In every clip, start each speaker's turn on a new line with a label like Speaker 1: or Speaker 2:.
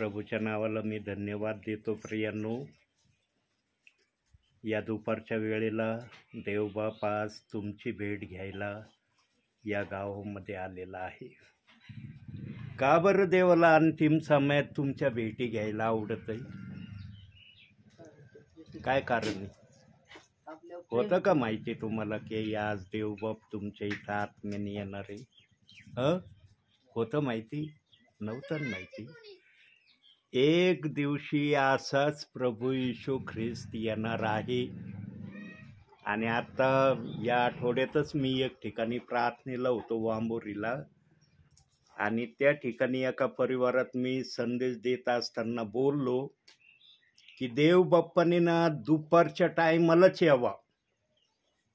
Speaker 1: प्रभूच्या नावाला मी धन्यवाद देतो. प्रियांनो, या दुपारच्या वेळेला देवबाप आज तुमची भेट घ्यायला या गावामध्ये आलेला आहे. का बरं देवाला अंतिम समयात तुमच्या भेटी घ्यायला आवडत आहे? काय कारण आहे? होतं का माहिती तुम्हाला की आज देवबाप तुमच्या इथं आत्म्याने येणार आहे? होतं माहिती? नव्हतं माहिती. एक दिवशी असाच प्रभू येशू ख्रिस्त येणार आहे. आणि आता या आठवड्यातच मी एक ठिकाणी प्रार्थनेला होतो, वांबोरीला, आणि त्या ठिकाणी एका परिवारात मी संदेश देत असताना बोललो की देव बाप्पाने ना दुपारच्या टायमालाच यावा.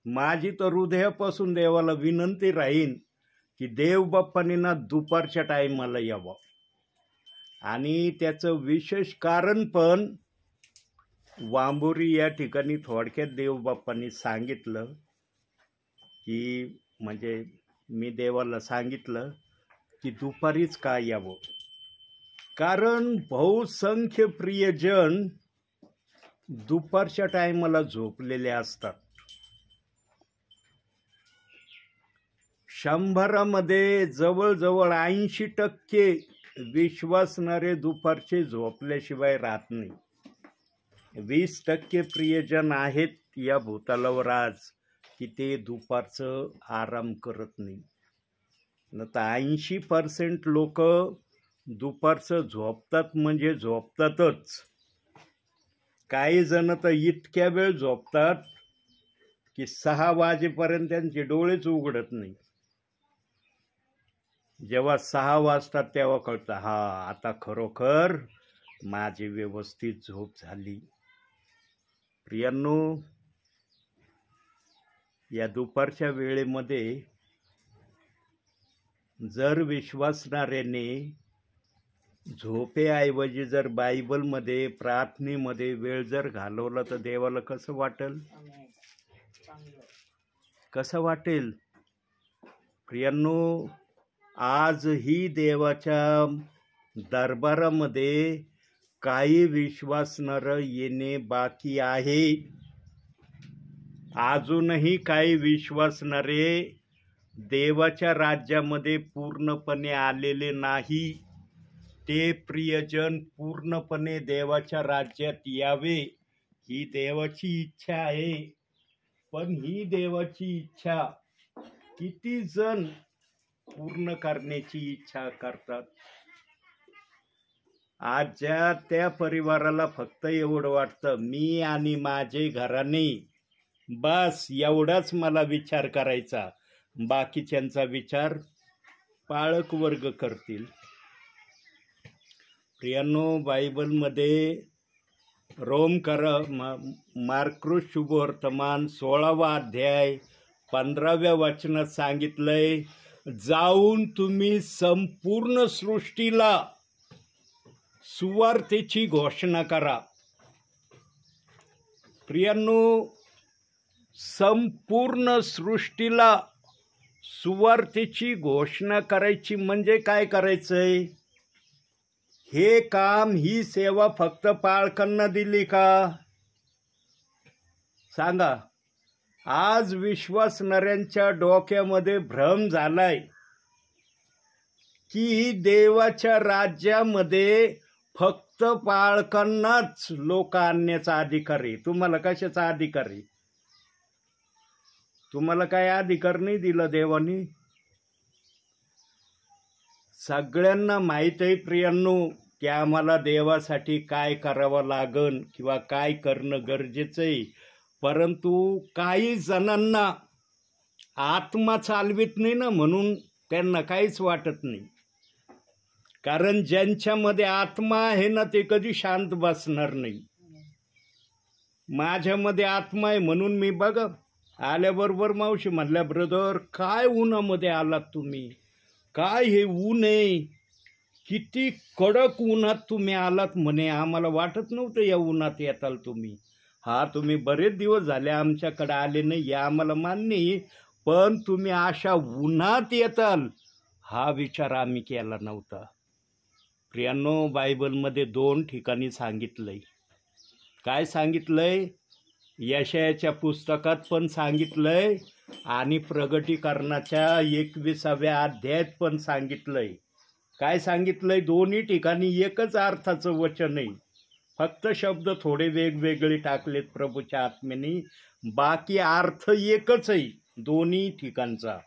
Speaker 1: माझी तर हृदयापासून देवाला विनंती राहीन की देव बाप्पाने ना दुपारच्या टायमाला यावा. आणि त्याचं विशेष कारण पण वांबोरी या ठिकाणी थोडक्यात देवबाप्पांनी सांगितलं की, म्हणजे मी देवाला सांगितलं की दुपारीच का यावं, कारण बहुसंख्य प्रियजन दुपारच्या टायमाला झोपलेले असतात. 100मध्ये जवळजवळ 80% विश्वासणारे दुपारचे झोपल्याशिवाय राहत नाही. 20% प्रियजन आहेत या भूतलावर आज की ते दुपारचं आराम करत नाही. न तर 80% लोक दुपारचं झोपतात म्हणजे झोपतातच. काही जण तर इतक्या वेळ झोपतात की 6 वाजेपर्यंत त्यांचे डोळेच उघडत नाही. जेव्हा 6 वाजतात तेव्हा कळतं, आता खरोखर माझी व्यवस्थित झोप झाली. प्रियांनो, या दुपारच्या वेळेमध्ये जर विश्वासणाऱ्याने झोपेऐवजी जर बायबलमध्ये प्रार्थनेमध्ये वेळ जर घालवला तर देवाला कसं वाटेल? कसं वाटेल? प्रियांनो, आजही देवाच्या दरबारामध्ये काही विश्वासणारं येणे बाकी आहे. अजूनही काही विश्वासणारे देवाच्या राज्यामध्ये पूर्णपणे आलेले नाही. ते प्रियजन पूर्णपणे देवाच्या राज्यात यावे ही देवाची इच्छा आहे. पण ही देवाची इच्छा किती जण पूर्ण करण्याची इच्छा करतात? आज ज्या त्या परिवाराला फक्त एवढं वाटतं, मी आणि माझे घराणे, बस एवढाच मला विचार करायचा, बाकीच्यांचा विचार पाळक वर्ग करतील. प्रियांनो, बायबलमध्ये मार्कृस शुभवर्तमान 16वा अध्याय 15व्या वचनात सांगितलंय, जाऊन तुम्ही संपूर्ण सृष्टीला सुवार्तेची घोषणा करा. प्रियांनो, संपूर्ण सृष्टीला सुवार्तेची घोषणा करायची म्हणजे काय करायचंय? हे काम, ही सेवा फक्त पाळकांना दिली का? सांगा. आज विश्वासणाऱ्यांच्या डोक्यामध्ये भ्रम झालाय की देवाच्या राज्यामध्ये फक्त पाळकांनाच लोक आणण्याचा अधिकार आहे. तुम्हाला कशाचा अधिकार आहे? तुम्हाला काय अधिकार नाही दिला देवाने? सगळ्यांना माहीत आहे प्रियांनो की आम्हाला देवासाठी काय करावं लागन किंवा काय करणं गरजेचं आहे. परंतु काही जणांना आत्मा चालवित नाही ना, म्हणून त्यांना काहीच वाटत नाही. कारण ज्यांच्यामध्ये आत्मा आहे ना ते कधी शांत बसणार नाही. माझ्यामध्ये आत्मा आहे म्हणून मी बघा आल्याबरोबर मावशी म्हणल्या, ब्रदर काय उन्हामध्ये आलात तुम्ही? काय हे ऊन आहे, किती कडक उन्हात तुम्ही आलात म्हणे. आम्हाला वाटत नव्हतं या उन्हात येताल तुम्ही. तुम्ही बरेच दिवस झाले आमच्याकडे आले नाही, या आम्हाला मान्य आहे, पण तुम्ही अशा उन्हात येताल हा विचार आम्ही केला नव्हता. प्रियांनो, बायबलमध्ये 2 ठिकाणी सांगितलंय. काय सांगितलंय? यशायाच्या पुस्तकात पण सांगितलंय आणि प्रगटीकरणाच्या 21व्या अध्यायात पण सांगितलंय. काय सांगितलंय? दोन्ही ठिकाणी एकच अर्थाचं वचन आहे. फक्त शब्द थोडे वेगवेगळे टाकलेत प्रभूच्या आत्म्याने, बाकी अर्थ एकच आहे दोन्ही ठिकाणचा.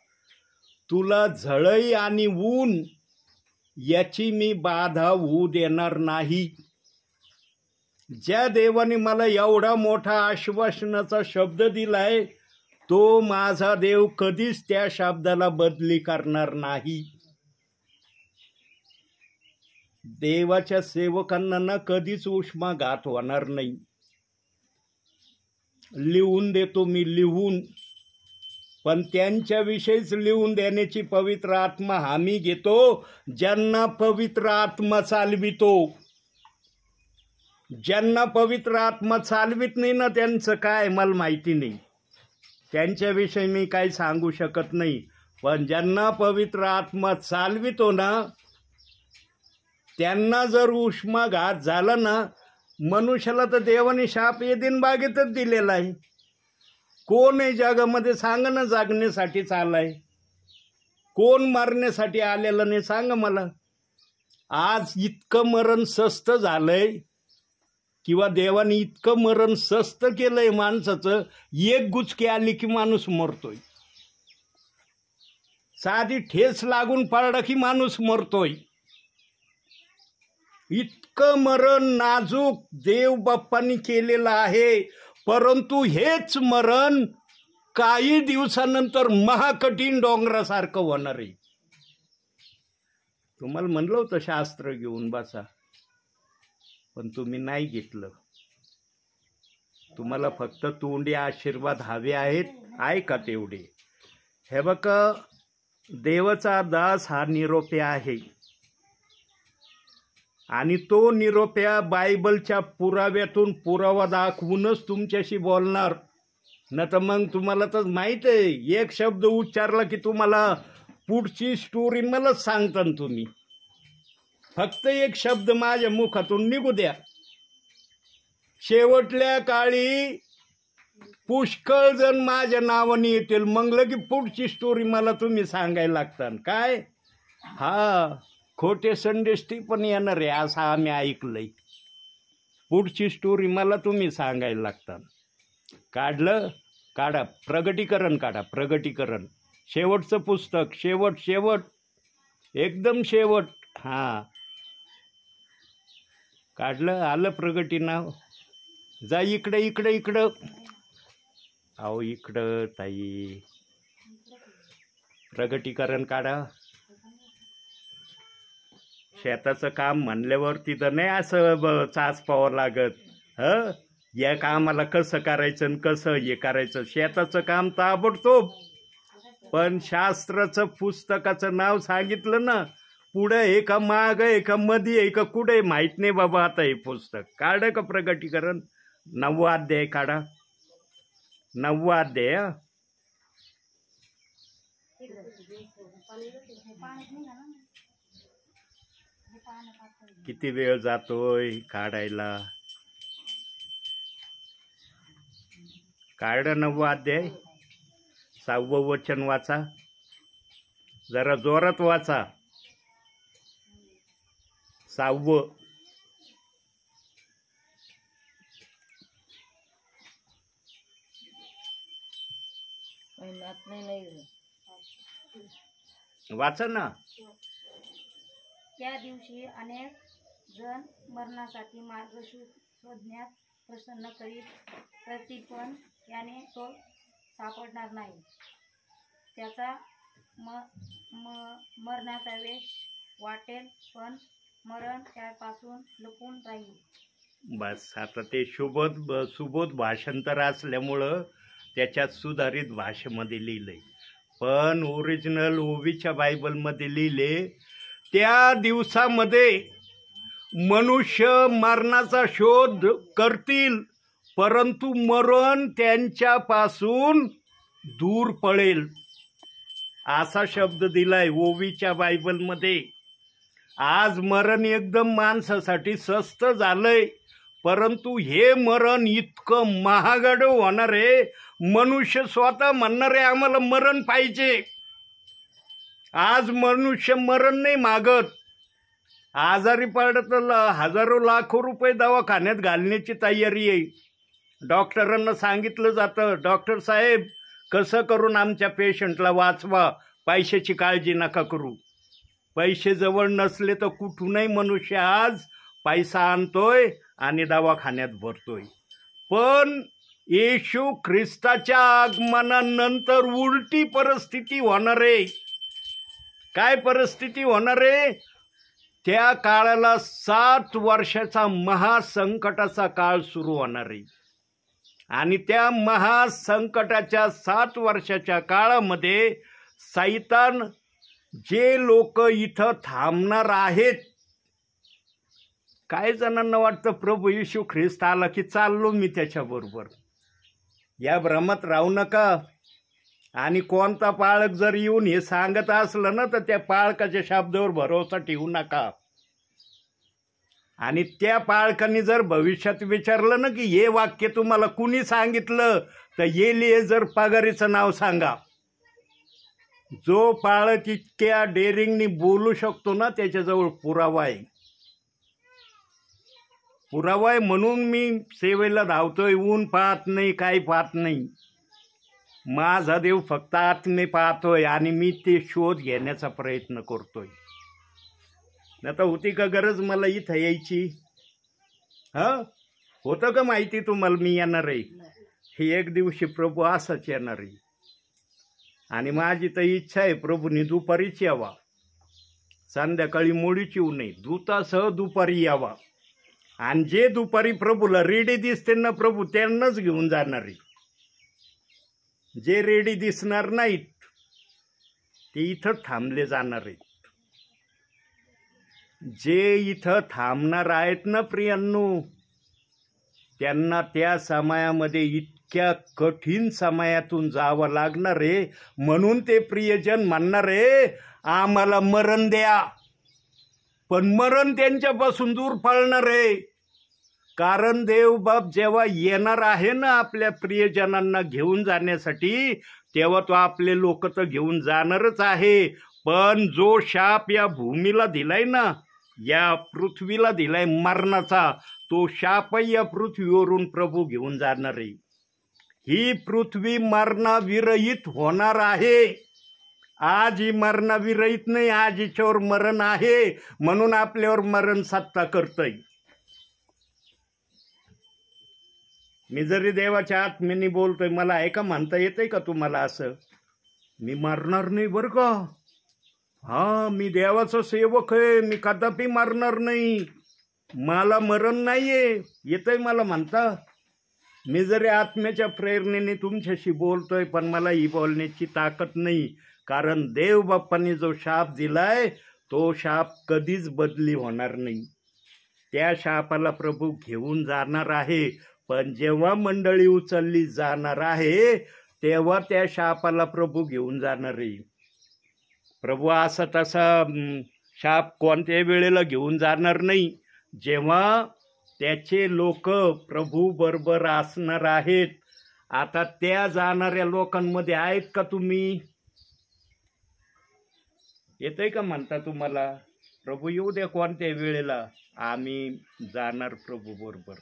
Speaker 1: तुला झळई आणि ऊन याची मी बाधा होऊ देणार नाही. ज्या देवाने मला एवढा मोठा आश्वासनाचा शब्द दिलाय, तो माझा देव कधीच त्या शब्दाला बदली करणार नाही. देवाच्या सेवकांना ना कधीच उष्माघात होणार नाही. लिहून देतो मी, लिहून, पण त्यांच्याविषयीच लिहून देण्याची पवित्र आत्मा आम्ही घेतो ज्यांना पवित्र आत्मा चालवितो. ज्यांना पवित्र आत्मा चालवित नाही ना, त्यांचं काय मला माहिती नाही, त्यांच्याविषयी मी काही सांगू शकत नाही. पण ज्यांना पवित्र आत्मा चालवितो ना, त्यांना जर उष्माघात झाला ना, मनुष्याला तर देवाने शाप एदेन बागेतच दिलेला आहे. कोण आहे जगामध्ये सांगा ना जागण्यासाठी चालाय? कोण मरण्यासाठी आलेलं नाही सांगा मला. आज इतकं मरण स्वस्त झालंय किंवा देवाने इतकं मरण स्वस्त केलंय माणसाचं, एक गुचकी आली की माणूस मरतोय. साधी ठेस लागून पडला की माणूस मरतोय. इतकं मरण नाजूक देव बाप्पांनी केलेलं आहे. परंतु हेच मरण काही दिवसानंतर महाकठीण डोंगरासारखं होणार आहे. तुम्हाला म्हणलं होतं शास्त्र घेऊन बसा, पण तुम्ही नाही घेतलं. तुम्हाला फक्त तोंडी आशीर्वाद हवे आहेत, ऐका तेवढे. हे बघा, देवाचा दास हा निरोप्या आहे आणि तो निरोप्या बायबलच्या पुराव्यातून पुरावा दाखवूनच तुमच्याशी बोलणार. न तर मग तुम्हाला तर माहीत आहे, एक शब्द उच्चारला की तुम्हाला पुढची स्टोरी मलाच सांगता. तुम्ही फक्त एक शब्द माझ्या मुखातून निघू द्या. शेवटल्या काळी पुष्कळ जण माझ्या नावाने येतील, मग लगी पुढची स्टोरी मला तुम्ही सांगायला लागतात. काय? हा, खोटे संदेश ती पण येणार आहे असं आम्ही ऐकलंय. पुढची स्टोरी मला तुम्ही सांगायला लागतात. काढलं? काढा. प्रगटीकरण काढा. प्रगटीकरण शेवटचं पुस्तक, शेवट शेवट एकदम शेवट. हां, काढलं? आलं प्रगटी नाव? जा इकडे इकडे इकडं. अहो इकडं ताई, प्रगटीकरण काढा. शेताचं काम म्हणल्यावर तिथं नाही असं चाच पाहावं लागत. या कामाला कसं करायचं आणि कसं हे करायचं. शेताचं काम ताबडतोब. पण शास्त्राचं पुस्तकाचं नाव सांगितलं ना, पुढं आहे का माग आहे का मध्ये आहे का कुठे आहे माहीत नाही बाबा. आता हे पुस्तक काढ का प्रगटीकरण 9वा अध्याय काढा. 9वा अध्याय. किती वेळ जातोय काढायला? काढ 9वा अध्याय. 6वं वचन वाचा, जरा जोरात वाचा. 6वं. वाचा ना.
Speaker 2: त्या दिवशी अनेक जण मरणासाठी मार्ग शोधण्यात प्रसन्न करीत पण याने तो सापडणार नाही. त्याचा मरणाचा वेश वाटेल पण मरण त्यापासून लपून राहील.
Speaker 1: बस, आता ते सुबोध भाषांतर असल्यामुळं त्याच्यात सुधारित भाषेमध्ये लिहिलंय. पण ओरिजिनल ओवीच्या बायबलमध्ये लिहिले, त्या दिवसामध्ये मनुष्य मरणाचा शोध करतील परंतु मरण त्यांच्यापासून दूर पळेल. असा शब्द दिलाय ओवीच्या बायबलमध्ये. आज मरण एकदम माणसासाठी स्वस्त झालंय, परंतु हे मरण इतकं महागड होणार आहे, मनुष्य स्वतः म्हणणार आहे आम्हाला मरण पाहिजे. आज मनुष्य मरण नाही मागत. आजारी पडत हजारो लाखो रुपये दवाखान्यात घालण्याची तयारी आहे. डॉक्टरांना सांगितलं जातं, डॉक्टर साहेब कसं करून आमच्या पेशंटला वाचवा, पैशाची काळजी नका करू. पैसे जवळ नसले तर कुठूनही मनुष्य आज पैसा आणतोय आणि दवाखान्यात भरतोय. पण येशू ख्रिस्ताच्या आगमनानंतर उलटी परिस्थिती होणार आहे. काय परिस्थिती होणार आहे? त्या काळाला 7 वर्षाचा महासंकटाचा काळ सुरू होणार आहे आणि त्या महासंकटाच्या 7 वर्षाच्या काळामध्ये सैतान जे लोक इथं थांबणार आहेत, काही जणांना वाटतं प्रभू येशू ख्रिस्त आला की चाललो मी त्याच्याबरोबर. या भ्रमात राहू नका. आणि कोणता पाळक जर येऊन हे सांगत असलं ना तर त्या पाळकाच्या शब्दावर भरोसा ठेवू नका. आणि त्या पाळकांनी जर भविष्यात विचारलं ना की हे वाक्य तुम्हाला कुणी सांगितलं, तर एलिएझर पगारीचं नाव सांगा. जो पाळक इतक्या डेअरिंगनी बोलू शकतो ना त्याच्याजवळ पुरावा आहे. पुरावा आहे म्हणून मी सेवेला धावतोय. ऊन पाहत नाही, काही पाहत नाही. माझा देव फक्त आत्मे पाहतोय आणि मी ते शोध घेण्याचा प्रयत्न करतोय. आता होती का गरज मला इथं यायची? होतं का माहिती तुम्हाला मी येणार आहे? हे एक दिवशी प्रभू असाच येणार आहे. आणि माझी तर इच्छा आहे प्रभूंनी दुपारीच यावा, संध्याकाळी मोडीच येऊ नये, दूतासह दुपारी यावा. आणि जे दुपारी प्रभूला रेडी दिसते ना प्रभू त्यांनाच घेऊन जाणार आहे. जे रेडी दिसणार नाहीत ते इथं थांबले जाणार आहेत. जे इथं थांबणार आहेत ना प्रियांनो, त्यांना त्या समयामध्ये इतक्या कठीण समयातून जावं लागणार आहे. म्हणून ते प्रियजन म्हणणार आहे आम्हाला मरण द्या, पण मरण त्यांच्यापासून दूर पळणार आहे. कारण देवबाप जेव्हा येणार आहे ना आपल्या प्रियजनांना घेऊन जाण्यासाठी, तेव्हा तो आपले लोक तर घेऊन जाणारच आहे. पण जो शाप या भूमीला दिलाय ना, या पृथ्वीला दिलाय मरणाचा, तो शापही या पृथ्वीवरून प्रभू घेऊन जाणार आहे. ही पृथ्वी मरणाविरहित होणार आहे. आज ही मरणाविरहित नाही, आज हिच्यावर मरण आहे म्हणून आपल्यावर मरण सत्ता करतय. मी जरी देवाच्या आत्म्याने बोलतोय, मला ऐका म्हणता येतंय का तुम्हाला असं? मी मरणार नाही बरं का. मी देवाचा सेवक आहे, मी कदापि मरणार नाही, मला मरण नाहीये, येतंय मला म्हणता? मी जरी आत्म्याच्या प्रेरणेने तुमच्याशी बोलतोय पण मला ही बोलण्याची ताकद नाही. कारण देव बाप्पांनी जो शाप दिलाय तो शाप कधीच बदली होणार नाही. त्या शापाला प्रभू घेऊन जाणार आहे. पण जेव्हा मंडळी उचलली जाणार आहे तेव्हा त्या शापाला प्रभू घेऊन जाणार आहे. प्रभू असा तसा शाप कोणत्याही वेळेला घेऊन जाणार नाही. जेव्हा त्याचे लोक प्रभू बरोबर असणार आहेत. आता त्या जाणाऱ्या लोकांमध्ये आहेत का तुम्ही? येतंय का म्हणता तुम्हाला? प्रभू येऊ द्या कोणत्या वेळेला, आम्ही जाणार प्रभू बरोबर.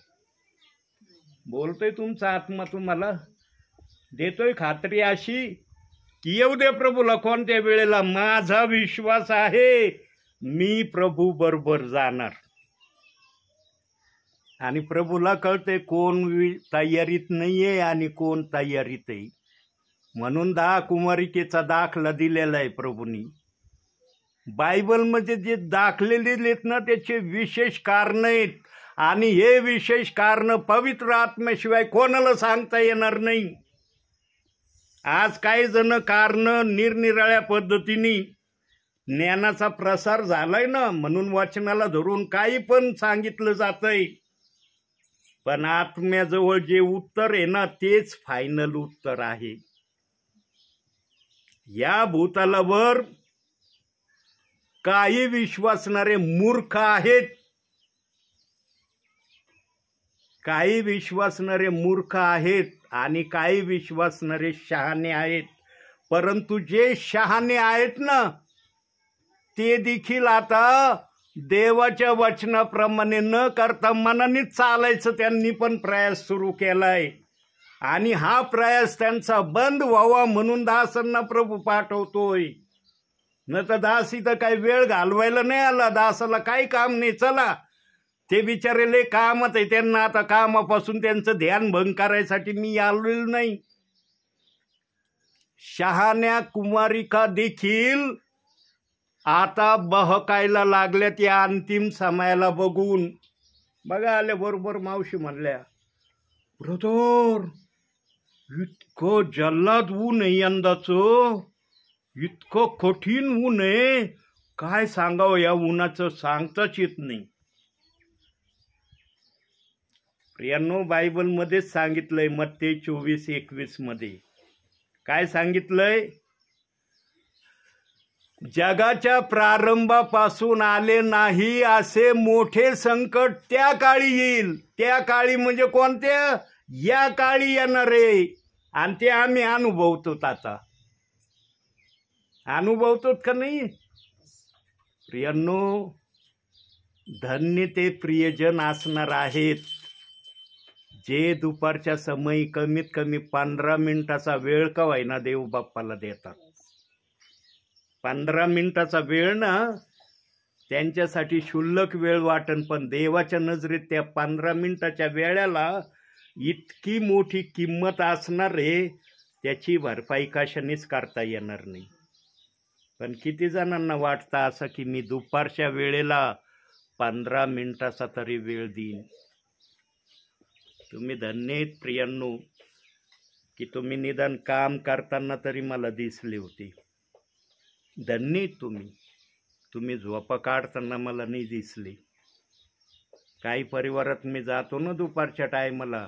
Speaker 1: बोलतोय तुमचा आत्मा तुम्हाला, देतोय खात्री अशी की येऊ दे प्रभूला कोणत्या वेळेला. माझा विश्वास आहे मी प्रभू बरोबर जाणार. आणि प्रभूला कळते कोण तयारीत नाहीये आणि कोण तयारीत आहे. म्हणून 10 कुमारिकेचा दाखला दिलेला आहे प्रभूंनी. बायबलमध्ये जे दाखले दिलेत ना त्याचे विशेष कारण आहेत. आणि हे विशेष कारण पवित्र आत्म्याशिवाय कोणाला सांगता येणार नाही. आज काही जण कारण निरनिराळ्या पद्धतीने ज्ञानाचा प्रसार झालाय ना, म्हणून वचनाला धरून काही पण सांगितलं जातंय. पण आत्म्याजवळ जे उत्तर आहे ना तेच फायनल उत्तर आहे. या भूतलावर काही विश्वासणारे मूर्ख आहेत, काही विश्वासणारे मूर्ख आहेत आणि काही विश्वासणारे शहाणे आहेत. परंतु जे शहाणे आहेत ना, ते देखील आता देवाच्या वचनाप्रमाणे न करता मनानेच चालायचं त्यांनी पण प्रयास सुरू केलाय. आणि हा प्रयास त्यांचा बंद व्हावा म्हणून दासांना प्रभू पाठवतोय. न तर दास इथं काही वेळ घालवायला नाही आला, दासाला काही काम नाही. चला, ते बिचारेले कामच आहे त्यांना, आता कामापासून त्यांचं ध्यान भंग करायसाठी मी आलेलो नाही. शहाण्या कुमारिका देखील आता बहकायला लागल्या त्या अंतिम समयाला बघून. बघा, आल्याबरोबर मावशी म्हणल्या, ब्रदर इतकं जल्लाद ऊन आहे यंदाचं, इतकं कठीण ऊन आहे, काय सांगावं या उन्हाचं सांगताच येत नाही. प्रियांनो, बायबलमध्येच सांगितलंय, मत्ते 24:21 मध्ये काय सांगितलंय? जगाच्या प्रारंभापासून आले नाही असे मोठे संकट त्या काळी येईल. त्या काळी म्हणजे कोणत्या? या काळी येणार आहे. आणि ते आम्ही अनुभवतो. आता अनुभवतो का नाही? प्रियांनो, धन्य ते प्रियजन असणार आहेत जे दुपारच्या समयी कमीत कमी 15 मिनिटाचा वेळ का होईना देव बाप्पाला देतात. 15 मिनिटाचा वेळ ना त्यांच्यासाठी क्षुल्लक वेळ वाटन, पण देवाच्या नजरेत त्या 15 मिनिटाच्या वेळेला इतकी मोठी किंमत असणार आहे, त्याची भरपाई कशानेच करता येणार नाही. पण किती जणांना वाटतं असं की मी दुपारच्या वेळेला 15 मिनिटाचा तरी वेळ देईन. तुम्ही धन्य आहेत प्रियांनो की तुम्ही निदान काम करताना तरी मला दिसले होते. धन्य आहेत तुम्ही झोपा काढताना मला नाही दिसले. काही परिवारात मी जातो ना दुपारच्या टायमाला,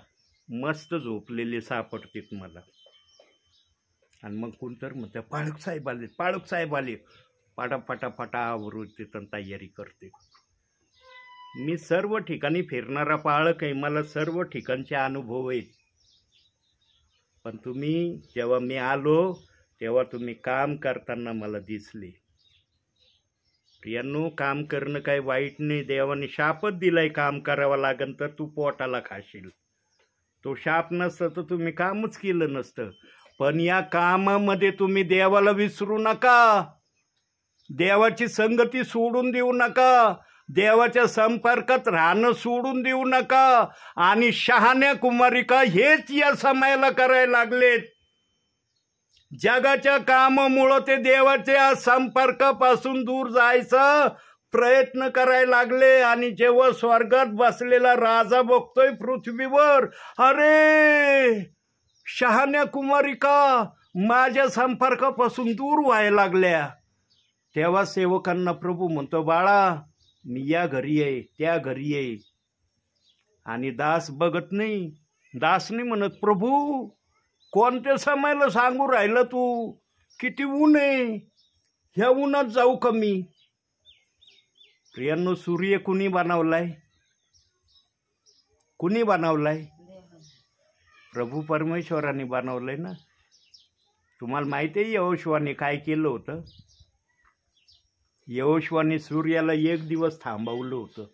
Speaker 1: मस्त झोपलेले सापडतात मला. आणि मग कोणतर म्हणतं पाळक साहेब आले, फटाफटा आवरून तिथं तयारी करते. मी सर्व ठिकाणी फिरणारा पाळक आहे, मला सर्व ठिकाणचे अनुभव आहेत. पण तुम्ही जेव्हा मी आलो तेव्हा तुम्ही काम करताना मला दिसले. प्रियांनो, काम करणं काही वाईट नाही. देवाने शापच दिलाय काम करावं लागन तर तू पोटाला खाशील. तो शाप नसतं तर तुम्ही कामच केलं नसतं. पण या कामामध्ये तुम्ही देवाला विसरू नका, देवाची संगती सोडून देऊ नका, देवाच्या संपर्कात राहणं सोडून देऊ नका. आणि शहाण्या कुमारिका हेच या समयाला करायला लागलेत. जगाच्या कामामुळं ते देवाच्या संपर्कापासून दूर जायचा प्रयत्न करायला लागले. आणि जेव्हा स्वर्गात बसलेला राजा बघतोय पृथ्वीवर, अरे शहाण्या कुमारिका माझ्या संपर्कापासून दूर व्हायला लागल्या, तेव्हा सेवकांना प्रभू म्हणतो, बाळा मी या घरी आहे त्या घरी आहे. आणि दास बघत नाही, दास नाही म्हणत, प्रभू कोणत्या समयाला सांगू राहिलं तू, किती ऊन आहे, ह्या उन्हात जाऊ का मी? प्रियांनो, सूर्य कुणी बनवलाय? कुणी बनवलाय? प्रभू परमेश्वराने बनवलंय ना. तुम्हाला माहिती आहे यहोशुवाने काय केलं होतं? यहोशुवाने सूर्याला 1 दिवस थांबवलं होतं.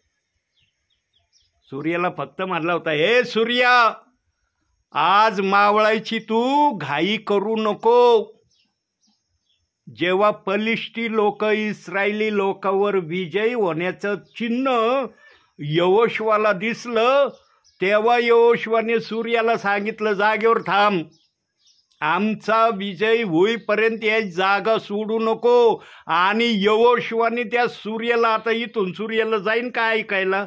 Speaker 1: सूर्याला फक्त म्हणला होता, हे सूर्या, आज मावळायची तू घाई करू नको. जेव्हा पलिष्टी लोक इस्रायली लोकांवर विजयी होण्याचं चिन्ह यहोशुवाला दिसलं, तेव्हा यहोशुवाने सूर्याला सांगितलं, जागेवर थांब, आमचा विजय होईपर्यंत या जागा सोडू नको. आणि यहोशुवाने त्या सूर्याला, आता इथून सूर्याला जाईन का ऐकायला?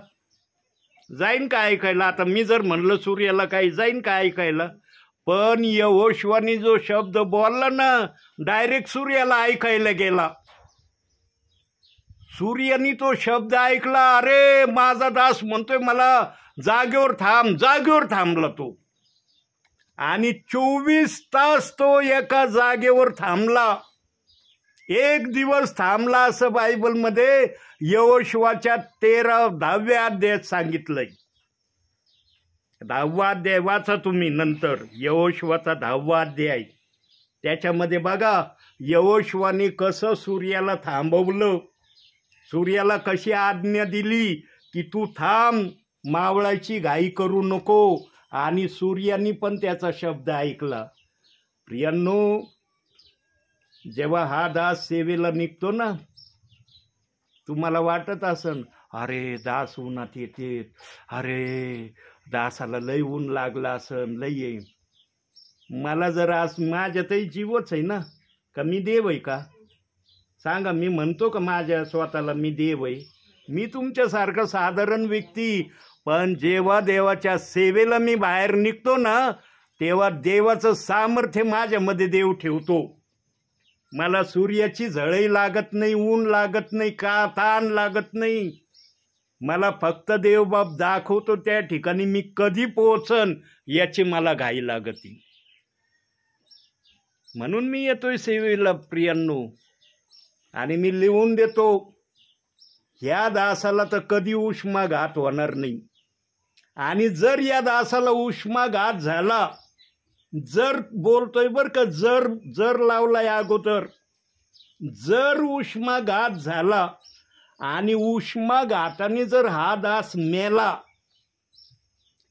Speaker 1: आता मी जर म्हणलं सूर्याला काही जाईन का ऐकायला? पण यहोशुवाने जो शब्द बोलला ना, डायरेक्ट सूर्याला ऐकायला गेला. सूर्याने तो शब्द ऐकला, अरे माझा दास म्हणतोय मला जागेवर थांब, जागेवर थांबला तो. आणि 24 तास तो एका जागेवर थांबला. एक दिवस थांबला असं बायबलमध्ये यहोशुवाच्या 10व्या अध्यायात सांगितलंय. 10वा अध्याय वाचा तुम्ही नंतर, यहोशुवाचा 10वा अध्याय. त्याच्यामध्ये बघा यहोशुवाने कसं सूर्याला थांबवलं, सूर्याला कशी आज्ञा दिली की तू थांब, मावळाची घाई करू नको, आणि सूर्याने पण त्याचा शब्द ऐकला. प्रियांनो, जेव्हा हा दास सेवेला निघतो ना, तुम्हाला वाटत असन अरे दास उन्हात येते, अरे दासाला लय ऊन लागला असन, लय ये. मला जर आज माझ्यातही जीवच आहे ना, का मी देव आहे का? सांगा, मी म्हणतो का माझ्या स्वतःला मी देव आहे? मी तुमच्यासारखं साधारण व्यक्ती. पण जेव्हा देवाच्या सेवेला मी बाहेर निघतो ना, तेव्हा देवाचं सामर्थ्य माझ्यामध्ये देव ठेवतो. मला सूर्याची झळही लागत नाही, ऊन लागत नाही, का ताण लागत नाही. मला फक्त देवबाप दाखवतो त्या ठिकाणी मी कधी पोहोचन याची मला घाई लागती. म्हणून मी येतोय सेवेला प्रियांनो, आणि मी लिहून देतो, ह्या दासाला तर कधी उष्माघात होणार नाही. आणि जर या दासाला उष्माघात झाला, जर बोलतोय बरं का, जर लावलाय अगोदर, जर उष्माघात झाला आणि उष्माघाताने जर हा दास मेला,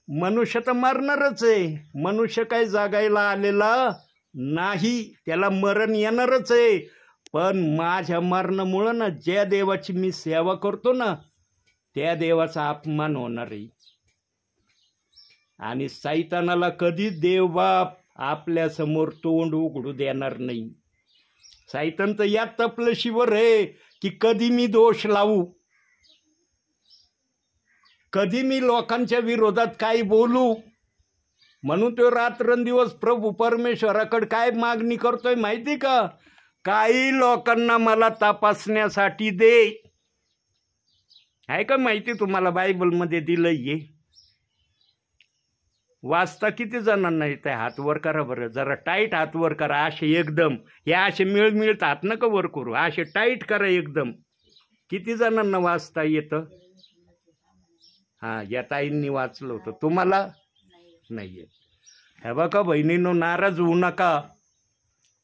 Speaker 1: मनुष्य तर मरणारच आहे. मनुष्य काही जागायला आलेला नाही, त्याला मरण येणारच आहे. पण माझ्या मरणामुळं ना, ज्या देवाची मी सेवा करतो ना, त्या देवाचा अपमान होणार आहे. आणि सैतानाला कधीच देवबाप आपल्या समोर तोंड उघडू देणार नाही. सैतान तर या तपलशीवर आहे की कधी मी दोष लावू, कधी मी लोकांच्या विरोधात काय बोलू. म्हणून तो रात्रंदिवस प्रभू परमेश्वराकडे काय मागणी करतोय माहिती का? काही लोकांना मला तपासण्यासाठी दे. आहे का माहिती तुम्हाला? बायबलमध्ये दिलंय. वाचता किती जणांना येत आहे? हात वर करा बरं, जरा टाईट हात वर करा. असे एकदम, या असे मिळमिळत हात नका वर करू, असे टाईट करा एकदम. किती जणांना वाचता येतं? हां, या ताईंनी वाचलं होतं, तुम्हाला नाही येत. हे बघा बहिणींनो, नाराज होऊ नका.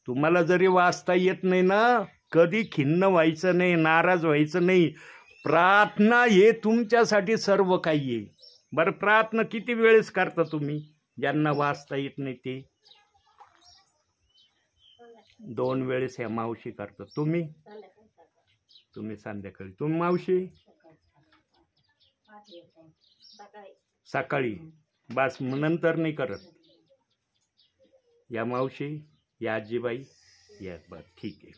Speaker 1: तुम्हाला जरी वाचता येत नाही ना, कधी खिन्न व्हायचं नाही, नाराज व्हायचं नाही. प्रार्थना हे तुमच्यासाठी सर्व काही आहे. बरं, प्रार्थना किती वेळेस करता तुम्ही? ज्यांना वाचता येत नाही ते 2 वेळेस ह्या मावशी करतात. तुम्ही संध्याकाळी, तुम्ही मावशी सकाळी, बस नंतर नाही करत. या मावशी, या आजीबाई, या बरं ठीक आहे.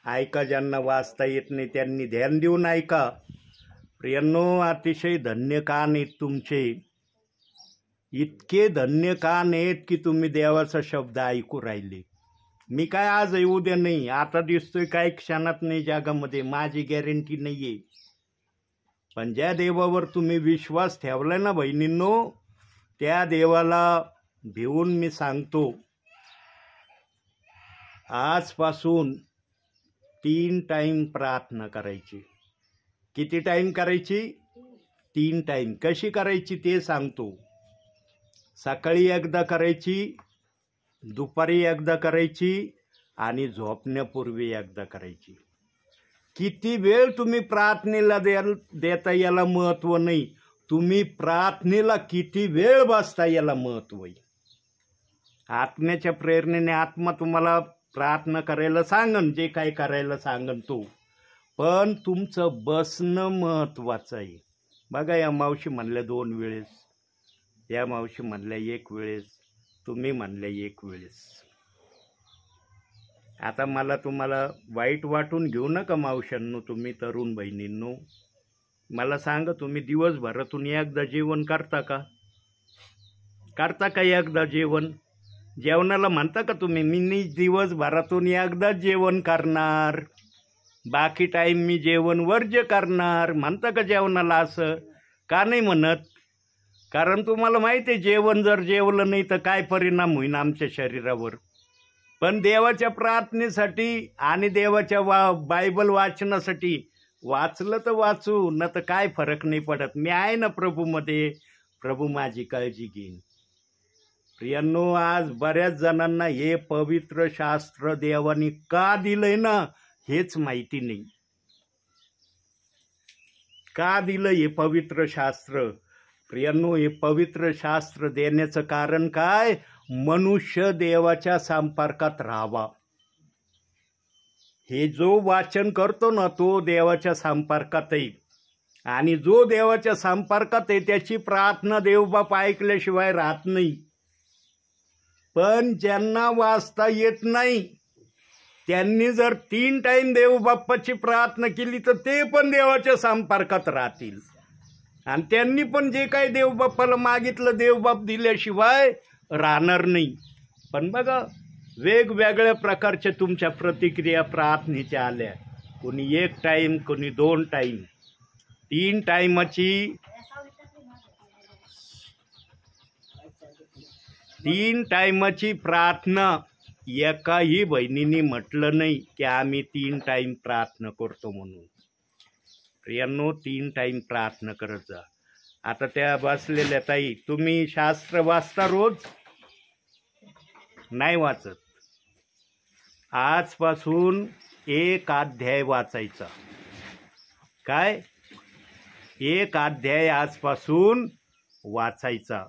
Speaker 1: ऐका, ज्यांना वाचता येत नाही त्यांनी ध्यान देऊन ऐका. प्रियांनो, अतिशय धन्य कान आहेत तुमचे. इतके धन्य कान आहेत की तुम्ही देवाचा शब्द ऐकू राहिले. मी काय आज आहे उद्या नाही, आता दिसतोय काही क्षणात नाही जगामध्ये, माझी गॅरंटी नाही आहे. पण ज्या देवावर तुम्ही विश्वास ठेवलाय ना बहिणींनो, त्या देवाला भिवून मी सांगतो, आजपासून 3 टाईम प्रार्थना करायची. किती टाईम करायची? 3 टाईम. कशी करायची ते सांगतो. सकाळी एकदा करायची, दुपारी एकदा करायची, आणि झोपण्यापूर्वी एकदा करायची. किती वेळ तुम्ही प्रार्थनेला देता याला महत्त्व नाही, तुम्ही प्रार्थनेला किती वेळ बसता याला महत्त्व आहे. आत्म्याच्या प्रेरणेने आत्मा तुम्हाला प्रार्थना करायला सांगन, जे काय करायला सांगन तो, पण तुमचं बसणं महत्त्वाचं आहे. बघा, या मावशी म्हणल्या 2 वेळेस, या मावशी म्हणल्या 1 वेळेस, तुम्ही म्हणल्या 1 वेळेस. आता मला तुम्हाला वाईट वाटून घेऊ नका मावशांनो, तुम्ही तरुण बहिणींनो. मला सांगा, तुम्ही दिवसभरातून एकदा जेवण करता का? करता का एकदा जेवण? जेवणाला म्हणता का तुम्ही मी दिवसभरातून एकदा जेवण करणार, बाकी टाईम मी जेवण वर्ज्य करणार? म्हणता का जेवणाला असं? का नाही म्हणत? कारण तुम्हाला माहिती आहे, जेवण जर जेवलं नाही तर काय परिणाम होईन आमच्या शरीरावर. पण देवाच्या प्रार्थनेसाठी आणि देवाच्या बायबल वाचनासाठी वाचलं तर वाचू, न तर काय फरक नाही पडत. मी आहे ना प्रभूमध्ये, प्रभू माझी काळजी घेईन. प्रियांनो, आज बऱ्याच जणांना हे पवित्र शास्त्र देवानी का दिलंय ना हेच माहिती नाही. का दिलं हे पवित्र शास्त्र? प्रियांनो, हे पवित्र शास्त्र देण्याचं कारण काय? मनुष्य देवाच्या संपर्कात राहावा. हे जो वाचन करतो ना तो देवाच्या संपर्कात आहे, आणि जो देवाच्या संपर्कात आहे त्याची प्रार्थना देवबाप ऐकल्याशिवाय राहत नाही. पण ज्यांना वाचता येत नाही त्यांनी जर 3 टाइम देवबाप्पाची प्रार्थना केली तर ते पण देवाच्या संपर्कात राहतील, आणि त्यांनी पण जे काही देवबाप्पाला मागितलं देवबाप दिल्याशिवाय राहणार नाही. पण बघा, वेगवेगळ्या प्रकारच्या तुमच्या प्रतिक्रिया प्रार्थनेच्या आल्या. कोणी 1 टाइम, कोणी 2 टाइम, 3 टाइमाची 3 टाइमाची प्रार्थना एकाही बहिणीने म्हटलं नाही की आम्ही 3 टाइम प्रार्थना करतो म्हणून. प्रियांनो, 3 टाइम प्रार्थना करत जा. आता त्या बसलेल्या ताई, तुम्ही शास्त्र वाचता रोज? नाही वाचत. आजपासून 1 अध्याय वाचायचा. काय? 1 अध्याय आजपासून वाचायचा,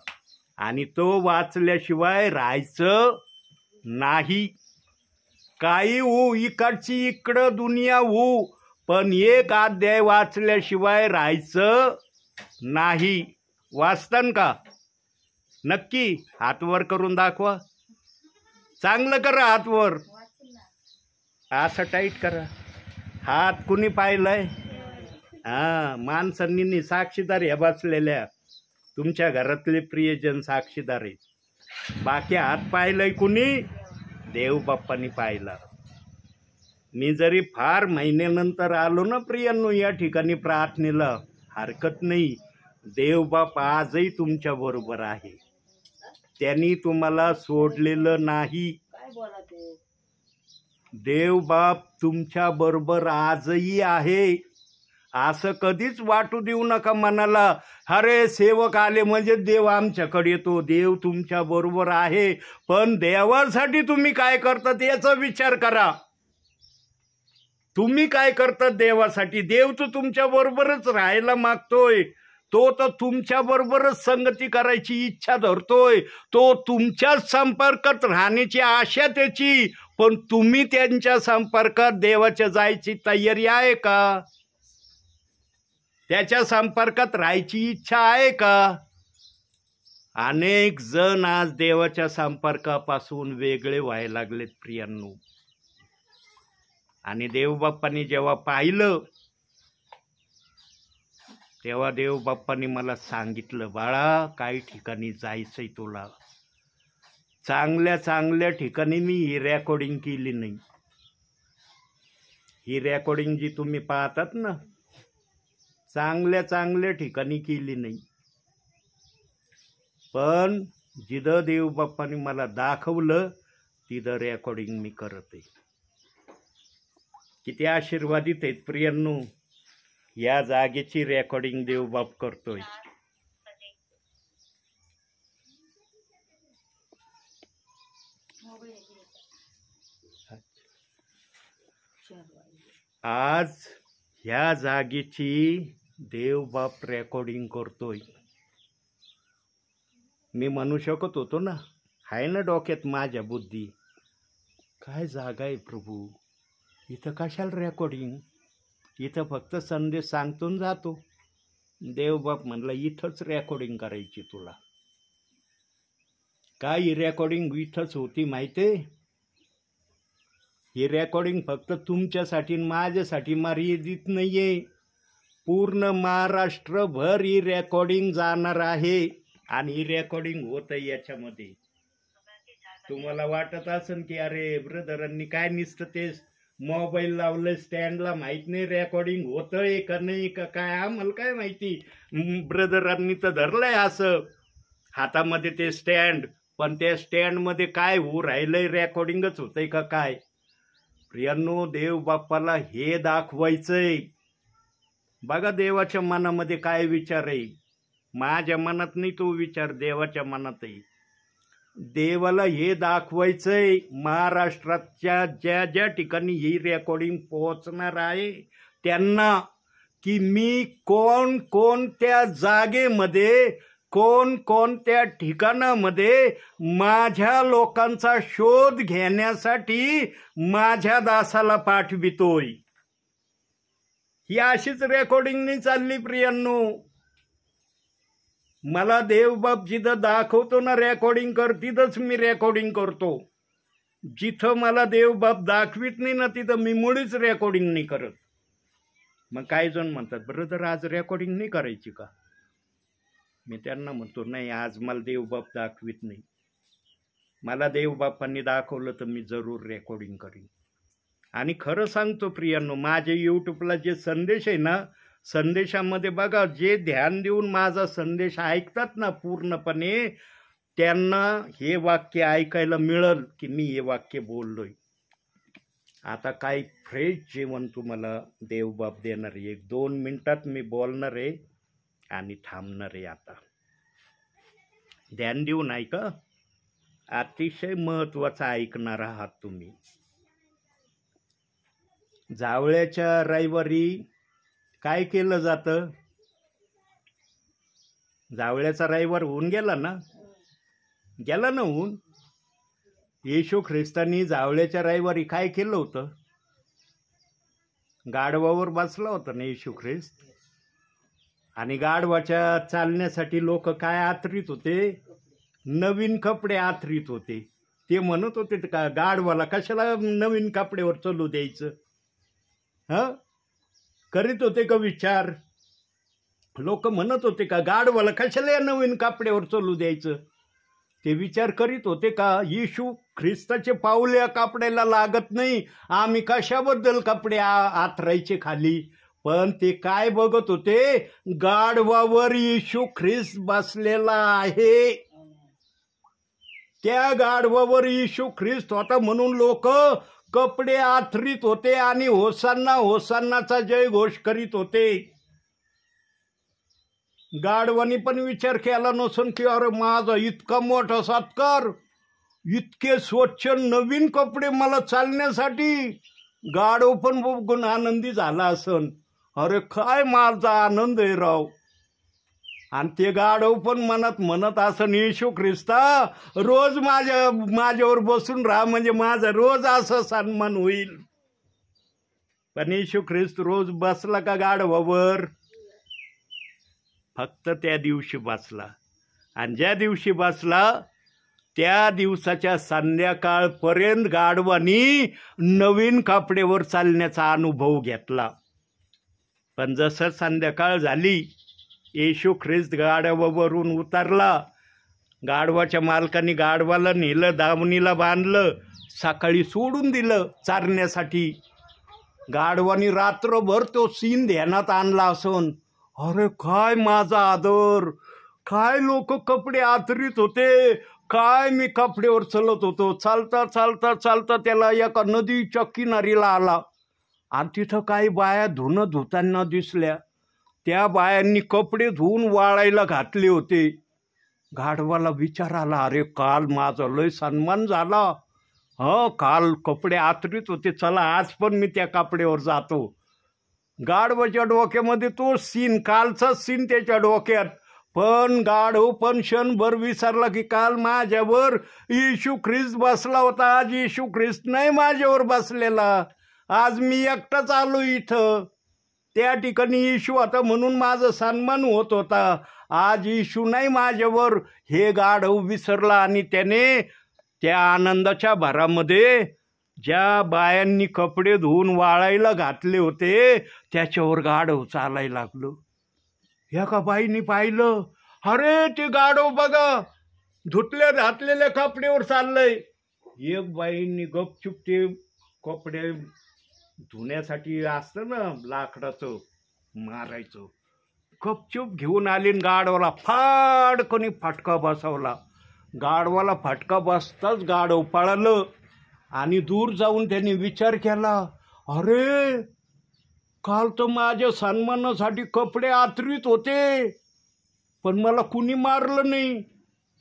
Speaker 1: आणि तो वाचल्याशिवाय राहायचं नाही. काही होऊ, इकडची इकडं दुनिया होऊ, पण 1 अध्याय वाचल्याशिवाय राहायचं नाही. वाचतान का? नक्की हात वर करून दाखवा. चांगलं करा, हात वर असं टाईट करा. हात कुणी पाहिलंय? माणसांनी साक्षीदार ह्या बसलेल्या तुमच्या घरातले प्रियजन साक्षीदार आहेत. बाकी हात पाहिलंय कुणी? देवबाप्पानी पाहिला. मी जरी फार महिन्यानंतर आलो ना प्रियांनो या ठिकाणी प्रार्थनेला, हरकत नाही. देवबाप आजही तुमच्या बरोबर आहे. त्यांनी तुम्हाला सोडलेलं नाही. देवबाप तुमच्या बरोबर आजही आहे. असं कधीच वाटू देऊ नका मनाला, अरे सेवक आले म्हणजे देव आमच्याकडे येतो. देव तुमच्या बरोबर आहे, पण देवासाठी तुम्ही काय करतात याचा विचार करा. तुम्ही काय करतात देवासाठी? देव तो तुमच्या बरोबरच राहायला मागतोय. तो तर तुमच्या बरोबरच संगती करायची इच्छा धरतोय. तो तुमच्याच संपर्कात राहण्याची आशा त्याची, पण तुम्ही त्यांच्या संपर्कात देवाच्या जायची तयारी आहे का? त्याच्या संपर्कात राहायची इच्छा आहे का? अनेक जण आज देवाच्या संपर्कापासून वेगळे व्हायला लागलेत प्रियांनो. आणि देवबाप्पांनी जेव्हा पाहिलं तेव्हा देवबाप्पांनी मला सांगितलं, बाळा काही ठिकाणी जायचंय तुला. चांगल्या चांगल्या ठिकाणी मी ही रेकॉर्डिंग केली नाही. ही रेकॉर्डिंग जी तुम्ही पाहतात ना, चांगल्या चांगल्या ठिकाणी केली नाही. पण जिथं देवबाप्पांनी मला दाखवलं तिथं रेकॉर्डिंग मी करत आहे. किती आशीर्वादित आहेत प्रियांनो. या जागेची रेकॉर्डिंग देवबाप करतोय. आज ह्या जागेची देवबाप रेकॉर्डिंग करतोय. मी म्हणू शकत होतो ना, आहे ना डोक्यात माझ्या बुद्धी, काय जागा आहे प्रभू, इथं कशाला रेकॉर्डिंग, इथं फक्त संदेश सांगतून जातो. देवबाप म्हणला इथंच रेकॉर्डिंग करायची तुला. काय ही रेकॉर्डिंग इथंच होती माहिती आहे? ही रेकॉर्डिंग फक्त तुमच्यासाठी माझ्यासाठी मर्यादित नाहीये. पूर्ण महाराष्ट्रभर ही रेकॉर्डिंग जाणार आहे, आणि ही रेकॉर्डिंग होत आहे याच्यामध्ये. तुम्हाला वाटत असेल की अरे ब्रदरांनी काय नुसतं ते मोबाईल लावलं स्टँडला, माहित नाही रेकॉर्डिंग होतंय का नाही का काय, आम्हाला काय माहिती. ब्रदरांनी तर धरलंय असं हातामध्ये ते स्टँड, पण त्या स्टँडमध्ये काय होऊ राहिलंय, रेकॉर्डिंगच होतंय का काय? प्रियांनो, देव बाप्पाला हे दाखवायचंय. बघा देवाच्या मनामध्ये काय विचार आहे. माझ्या मनात नाही तो विचार, देवाच्या मनात आहे. देवाला हे दाखवायचंय महाराष्ट्राच्या ज्या ज्या ठिकाणी ही रेकॉर्डिंग पोहोचणार आहे त्यांना, की मी कोणत्या जागेमध्ये, कोणत्या ठिकाणामध्ये माझ्या लोकांचा शोध घेण्यासाठी माझ्या दासाला पाठवितोय. ही अशीच रेकॉर्डिंग नाही चालली प्रियांनो. मला देवबाप जिथं दाखवतो ना रेकॉर्डिंग कर, तिथंच मी रेकॉर्डिंग करतो. जिथं मला देवबाप दाखवित नाही ना तिथं मी मुळीच रेकॉर्डिंग नाही करत. मग काही जण म्हणतात, ब्रदर आज रेकॉर्डिंग नाही करायची का? मी त्यांना म्हणतो, नाही, आज मला देवबाप दाखवित नाही. मला देवबापांनी दाखवलं तर मी जरूर रेकॉर्डिंग करीन. आणि खरं सांगतो प्रियांनो, माझे यूट्यूबला जे संदेश आहे ना, संदेशामध्ये बघा, जे ध्यान देऊन माझा संदेश ऐकतात ना पूर्णपणे, त्यांना हे वाक्य ऐकायला मिळेल की मी हे वाक्य बोललोय. आता काही फ्रेश जेवण तुम्हाला देवबाप देणार आहे. 1-2 मिनिटात मी बोलणार आहे आणि थांबणार आहे. आता ध्यान देऊन ऐका, अतिशय महत्त्वाचं ऐकणार आहात तुम्ही. जावळ्याच्या रविवारी काय केलं जातं? जावळ्याचा रविवार होऊन गेला ना होऊन. येशू ख्रिस्तांनी जावळ्याच्या रविवारी काय केलं होतं? गाढवावर बसला होता ना येशू ख्रिस्त. आणि गाढवाच्या चालण्यासाठी लोक काय आथरीत होते? नवीन कपडे आथरीत होते. ते म्हणत होते का गाढवाला कशाला नवीन कपड्यावर चालू द्यायचं? करीत होते का विचार? लोक म्हणत होते का गाढवाला कशाला या नवीन कपड्यावर चालू द्यायचं? ते विचार करीत होते का येशू ख्रिस्ताचे पाऊल या कपड्याला लागत नाही, आम्ही कशाबद्दल कपडे आथरायचे खाली? पण ते काय बघत होते? गाढवावर येशू ख्रिस्त बसलेला आहे. त्या गाढवावर येशू ख्रिस्त होता म्हणून लोक कपडे आथरीत होते आणि होसांना होसांनाचा जय घोष करीत होते. गाढवानी पण विचार केला नसून की अरे माझा इतका मोठा सत्कार, इतके स्वच्छ नवीन कपडे मला चालण्यासाठी. गाढव पण बघून आनंदी झाला असन, अरे काय माझा आनंद आहे राव. आणि ते गाढव पण मनात म्हणत असन, येशू ख्रिस्ता रोज माझ्यावर बसून राहा म्हणजे माझा रोज असं सन्मान होईल. पण येशू ख्रिस्त रोज बसला का गाढवावर? फक्त त्या दिवशी बसला. आणि ज्या दिवशी बसला त्या दिवसाच्या संध्याकाळपर्यंत गाढवानी नवीन कपड्यावर चालण्याचा अनुभव घेतला. पण जसं संध्याकाळ झाली, येशू ख्रिस्त गाढवावरून उतरला. गाढवाच्या मालकाने गाढवाला नेलं, दावणीला बांधलं, सकाळी सोडून दिलं चारण्यासाठी. गाढवानी रात्रभर तो सीन ध्यानात आणला असून, अरे काय माझा आदर, काय लोक कपडे आथरीत होते, काय मी कपड्यावर चलत होतो. चालता चालता चालता त्याला एका नदीच्या किनारीला आला आणि तिथं काही बाया धुताना दिसल्या. त्या बायांनी कपडे धुवून वाळायला घातले होते. गाढवाला विचार आला, अरे काल माझा लय सन्मान झाला, काल कपडे आथरीत होते, चला आज पण मी त्या कपड्यावर जातो. गाढवाच्या डोक्यामध्ये तो सीन, कालचा सीन त्याच्या डोक्यात. पण गाढव पण क्षणभर विसरला की काल माझ्यावर येशू ख्रिस्त बसला होता, आज येशू ख्रिस्त नाही माझ्यावर बसलेला, आज मी एकटाच आलो इथं. त्या ठिकाणी येशू होता म्हणून माझा सन्मान होत होता, आज येशू नाही माझ्यावर. हे गाढव विसरला आणि त्याने त्या आनंदाच्या भरामध्ये ज्या बायांनी कपडे धुवून वाळायला घातले होते त्याच्यावर गाढव चालायला लागलो. एका बाईने पाहिलं, अरे ते गाढव बघा धुतल्या घातलेल्या कपड्यावर चाललंय. एक बाईंनी गपचूप ते कपडे धुण्यासाठी असतं ना लाकडाचं मारायचं, गपचूप घेऊन आली. गाढवाला फाडकनी फटका बसवला. गाढवाला फटका बसताच गाढव पळालं आणि दूर जाऊन त्यांनी विचार केला, अरे काल तर माझ्या सन्मानासाठी कपडे आथरीत होते पण मला कुणी मारलं नाही,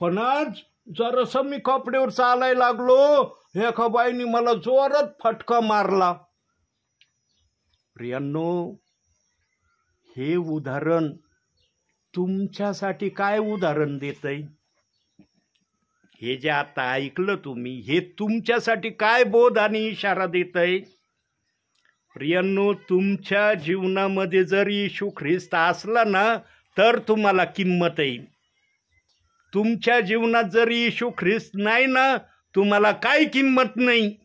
Speaker 1: पण आज जरासं मी कपड्यावर चालायला लागलो एका बाईने मला जोरात फटका मारला. प्रियांनो, हे उदाहरण तुमच्यासाठी काय उदाहरण देतंय? हे जे आता ऐकलं तुम्ही, हे तुमच्यासाठी काय बोध आणि इशारा देतंय? प्रियांनो, तुमच्या जीवनामध्ये जर येशू ख्रिस्त असला ना तर तुम्हाला किंमत येईल. तुमच्या जीवनात जर येशू ख्रिस्त नाही ना तुम्हाला काही किंमत नाही.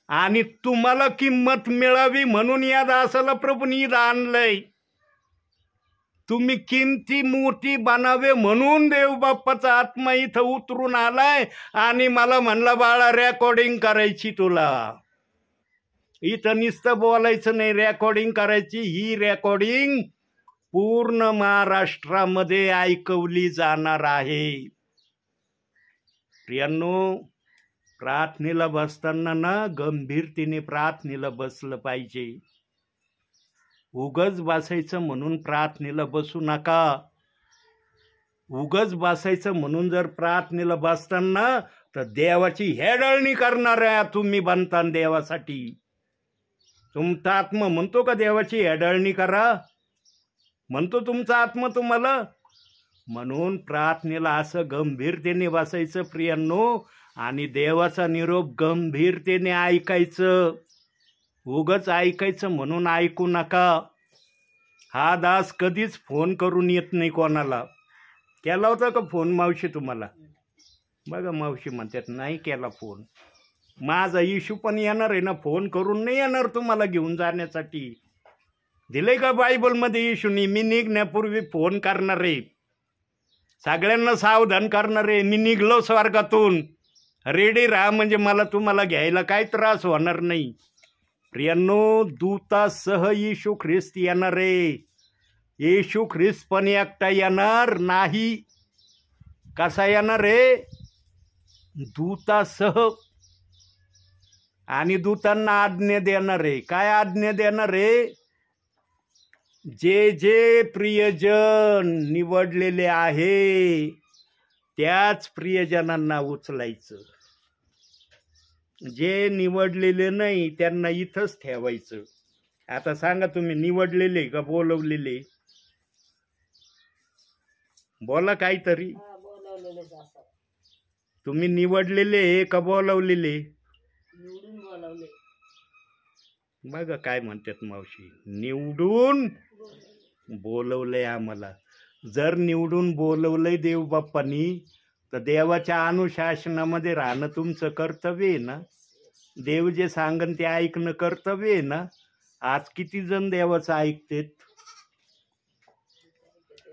Speaker 1: आणि तुम्हाला किंमत मिळावी म्हणून या दासाला प्रभूंनी इथं आणलंय. तुम्ही किमती मूर्ती बनावे म्हणून देव बाप्पाचा आत्मा इथं उतरून आलाय आणि मला म्हणला, बाळा रेकॉर्डिंग करायची तुला. इथं नुसतं बोलायचं नाही, रेकॉर्डिंग करायची. ही रेकॉर्डिंग पूर्ण महाराष्ट्रामध्ये ऐकवली जाणार आहे. प्रियांनो, प्रार्थनेला बसताना ना गंभीरतेने प्रार्थनेला बसलं पाहिजे. उगच बसायचं म्हणून प्रार्थनेला बसू नका. उगच बसायचं म्हणून जर प्रार्थनेला बसताना तर देवाची हेडळणी करणार आहे तुम्ही बनता देवासाठी. तुमचा आत्मा म्हणतो का देवाची हेडळणी करा? म्हणतो तुमचा आत्मा तुम्हाला? म्हणून प्रार्थनेला असं गंभीरतेने बसायचं प्रियांनो, आणि देवाचा निरोप गंभीरतेने ऐकायचं. उगच ऐकायचं म्हणून ऐकू नका. हा दास कधीच फोन करून येत नाही कोणाला. केला होता का फोन मावशी तुम्हाला? बघा मावशी म्हणतात नाही केला फोन. माझा इशू पण येणार आहे ना, फोन करून नाही येणार तुम्हाला घेऊन जाण्यासाठी. दिले का बायबलमध्ये इशूनी, मी निघण्यापूर्वी फोन करणार आहे, सगळ्यांना सावधान करणार आहे, मी निघलो स्वर्गातून, रेडी राहा म्हणजे मला तुम्हाला घ्यायला काही त्रास होणार नाही. प्रियांनो, दूतासह येशू ख्रिस्त येणार आहे. येशू ख्रिस्त पण एकटा येणार नाही. कसा येणार आहे? दूतासह. आणि दूतांना आज्ञा देणार आहे. काय आज्ञा देणार आहे? जे जे प्रियजन निवडलेले आहे त्याच प्रियजनांना उचलायचं. जे निवडलेले नाही त्यांना इथंच ठेवायचं. आता सांगा तुम्ही निवडलेले का बोलवलेले? बोला काहीतरी. तुम्ही निवडलेले का बोलवलेले? बघा काय म्हणतात मावशी, निवडून बोलवलंय आम्हाला. जर निवडून बोलवलंय देव बाप्पानी तर देवाच्या अनुशासनामध्ये राहणं तुमचं कर्तव्य आहे ना. देव जे सांगन ते ऐकणं कर्तव्य आहे ना. आज किती जण देवाचं ऐकतेत?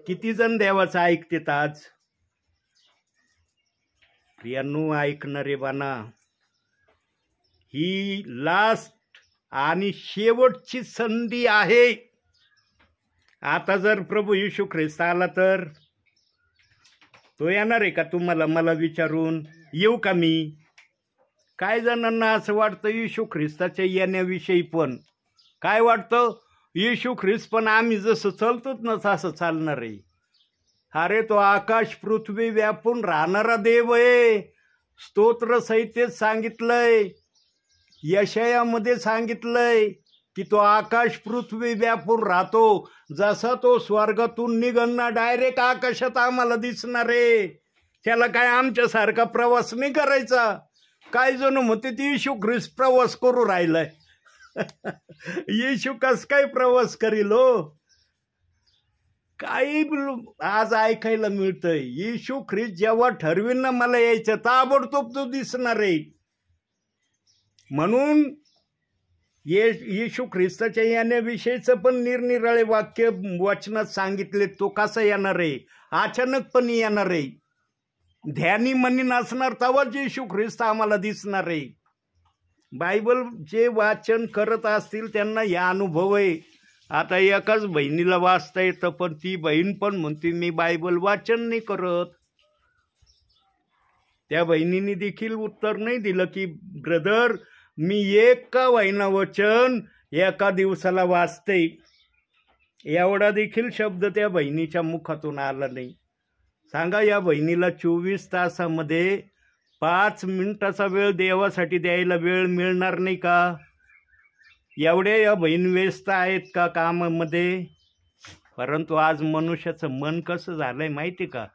Speaker 1: किती जण देवाचं ऐकतेत आज? प्रियांनो, ऐकणारे बाना, ही लास्ट आणि शेवटची संधी आहे. आता जर प्रभू येशू ख्रिस्त आला तर तो येणार आहे का तुम्हाला मला विचारून येऊ का मी? काय जणांना असं वाटतं येशू ख्रिस्ताच्या येण्याविषयी, पण काय वाटतं? येशू ख्रिस्त पण आम्ही जसं चालतोच ना तसं चालणार आहे. अरे तो आकाश पृथ्वी व्यापून राहणारा देव आहे. स्तोत्र संहितेत सांगितलंय, यशायामध्ये सांगितलंय की तो आकाश पृथ्वी व्यापून राहतो. जसा तो स्वर्गातून निघणं डायरेक्ट आकाशात आम्हाला दिसणार आहे. त्याला काय आमच्यासारखा प्रवास नाही करायचा. काय जण म्हणते ती येशू ख्रिस्त प्रवास करू राहिलाय. येशू कस काय प्रवास करील हो? काही आज ऐकायला मिळतंय. येशू ख्रिस्त जेव्हा ठरवीन ना मला यायचं ताबडतोब तो दिसणार आहे. म्हणून येशू ख्रिस्ताच्या येण्याविषयीचं पण निरनिराळे वाक्य वचनात सांगितले. तो कसा येणार आहे? अचानकपणे येणार आहे. ध्यानी मनी नसणार तेव्हाच येशू ख्रिस्त आम्हाला दिसणार आहे. बायबल जे वाचन करत असतील त्यांना या अनुभव आहे. आता एकाच बहिणीला वाचता येतं पण ती बहीण पण म्हणते मी बायबल वाचन नाही करत. त्या बहिणीने देखील उत्तर नाही दिलं की ब्रदर मी एक का वैना वचन एका दिवसाला वाचते, एवढा देखील शब्द त्या बहिणीच्या मुखातून आला नाही. सांगा या बहिणीला 24 तासामध्ये 5 मिनिटाचा वेळ देवासाठी द्यायला वेळ मिळणार नाही का? एवढ्या या बहीण व्यस्त आहेत का कामामध्ये? परंतु आज मनुष्याचं मन कसं झालंय माहिती का?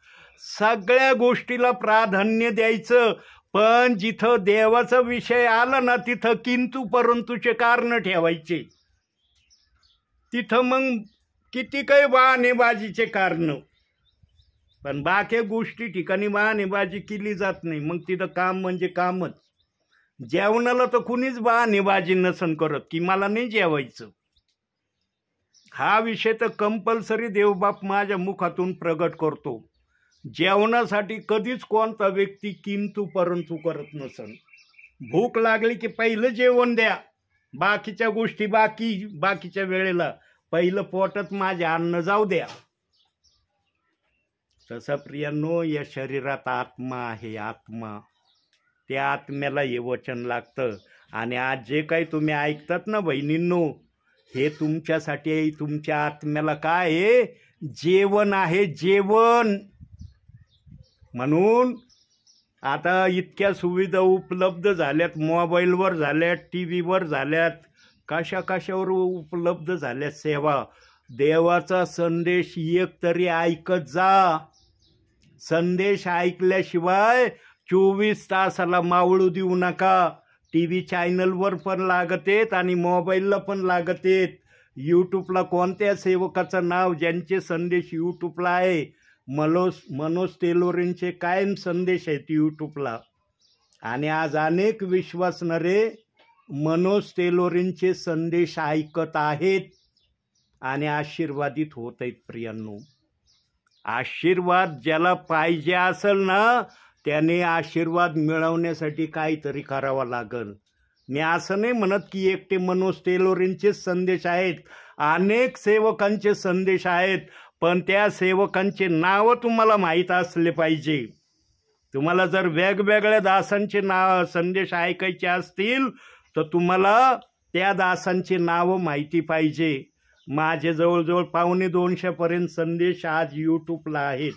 Speaker 1: सगळ्या गोष्टीला प्राधान्य द्यायचं, पण जिथं देवाचा विषय आला ना तिथं किंतु परंतुचे कारण ठेवायचे. तिथं मग किती काही बहाणेबाजीचे कारण, पण बाकी गोष्टी ठिकाणी बहाणेबाजी केली जात नाही. मग तिथं काम म्हणजे कामच. जेवणाला तर कुणीच बहाणेबाजी नसन करत की मला नाही जेवायचं. हा विषय तर कंपल्सरी देवबाप माझ्या मुखातून प्रगट करतो. जेवणासाठी कधीच कोणता व्यक्ती किंतु परंतु करत नसन. भूक लागली की पहिलं जेवण द्या, बाकीच्या गोष्टी बाकीच्या वेळेला पहिलं पोटात माझे अन्न जाऊ द्या. तसं प्रियांनो या शरीरात आत्मा आहे, आत्मा. त्या आत्म्याला हे वचन लागतं. आणि आज जे काही तुम्ही ऐकतात ना बहिणींनो, हे तुमच्यासाठी आहे. तुमच्या आत्म्याला काय आहे? जेवण आहे, जेवण. म्हणून आता इतक्या सुविधा उपलब्ध झाल्यात, मोबाईलवर झाल्यात, टी व्हीवर झाल्यात, कशावर उपलब्ध झाल्यात सेवा. देवाचा संदेश एक तरी ऐकत जा. संदेश ऐकल्याशिवाय 24 तासाला मावळू देऊ नका. टी व्ही चॅनलवर पण लागतेत आणि मोबाईलला पण लागतेत. यूट्यूबला कोणत्या सेवकाचं नाव ज्यांचे संदेश यूट्यूबला आहे? मनोज तेलोरेंचे कायम संदेश आहेत यूट्यूबला. आणि आज अनेक विश्वासणारे मनोज तेलोरेंचे संदेश ऐकत आहेत आणि आशीर्वादित होत आहेत. प्रियांनो, आशीर्वाद ज्याला पाहिजे असेल ना त्याने आशीर्वाद मिळवण्यासाठी काहीतरी करावं लागेल. मी असं नाही म्हणत की एकटे मनोज तेलोरेंचेच संदेश आहेत, अनेक सेवकांचे संदेश आहेत, पण त्या सेवकांचे नावं तुम्हाला माहीत असले पाहिजे. तुम्हाला जर वेगवेगळ्या दासांचे संदेश ऐकायचे असतील तर तुम्हाला त्या दासांची नावं माहिती पाहिजे. माझे जवळजवळ 250 संदेश आज यूट्यूबला आहेत.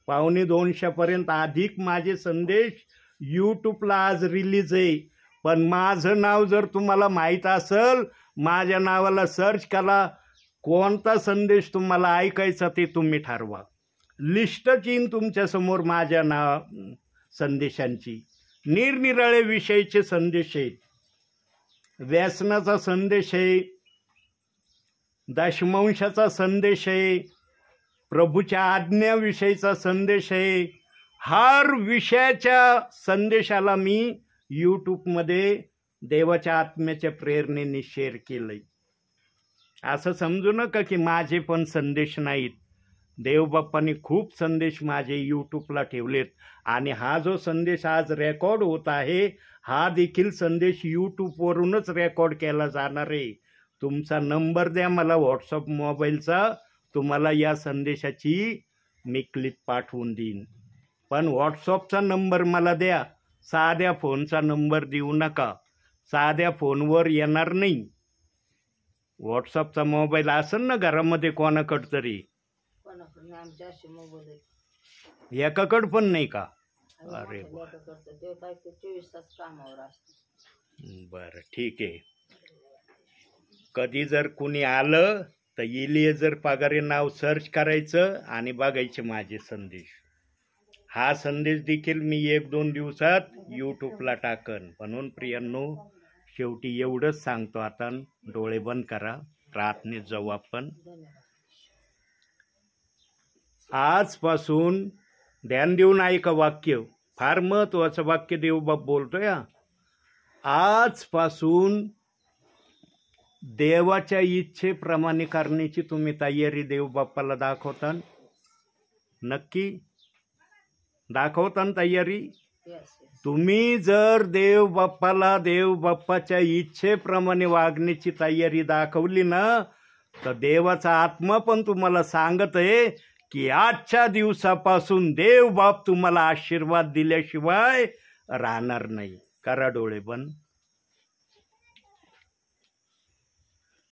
Speaker 1: 250 अधिक माझे संदेश यूट्यूबला आज रिलीज आहे. पण माझं नाव जर तुम्हाला माहीत असेल, माझ्या नावाला सर्च करा, कोणता संदेश तुम्हाला ऐकायचा ते तुम्ही ठरवा. लिस्टच येईन तुमच्यासमोर माझ्या संदेशांची. निरनिराळे विषयीचे संदेश आहेत. व्यसनाचा संदेश आहे, दशमंशाचा संदेश आहे, प्रभूच्या आज्ञाविषयीचा संदेश आहे. हर विषयाच्या संदेशाला मी यूट्यूबमध्ये देवाच्या आत्म्याच्या प्रेरणेने शेअर केलंय. असं समजू नका की माझे पण संदेश नाहीत. देवबाप्पांनी खूप संदेश माझे यूट्यूबला ठेवलेत. आणि हा जो संदेश आज रेकॉर्ड होत आहे हा देखील संदेश यूट्यूबवरूनच रेकॉर्ड केला जाणार आहे. तुमचा नंबर द्या मला व्हॉट्सअप मोबाईलचा, तुम्हाला या संदेशाची मी क्लिप पाठवून देईन. पण व्हॉट्सअपचा नंबर मला द्या, साध्या फोनचा नंबर देऊ नका. साध्या फोनवर येणार नाही. व्हॉट्सअपचा मोबाईल असेल ना घरामध्ये कोणाकडं तरी? एकाकडं पण नाही का? अरे बरं, ठीक आहे. कधी जर कुणी आलं तर इलिएझर पगारे नाव सर्च करायचं आणि बघायचे माझे संदेश. हा संदेश देखील मी 1-2 दिवसात यूट्यूबला टाकन. म्हणून प्रियांनो, शेवटी एवढंच सांगतो. आता डोळे बंद करा, प्रार्थनेत जाऊ आपण. आजपासून ध्यान देऊन ऐका वाक्य, फार महत्वाचं वाक्य देवबाप बोलतोय. आजपासून देवाच्या इच्छेप्रमाणे करण्याची तुम्ही तयारी देवबाप्पाला दाखवता? नक्की दाखवता तयारी? तुम्ही जर देवबाप्पाच्या इच्छेप्रमाणे वागण्याची तयारी दाखवली ना तर देवाचा आत्मा पण तुम्हाला सांगत आहे की आजच्या दिवसापासून देव बाप तुम्हाला आशीर्वाद दिल्याशिवाय राहणार नाही. करा डोळे बंद.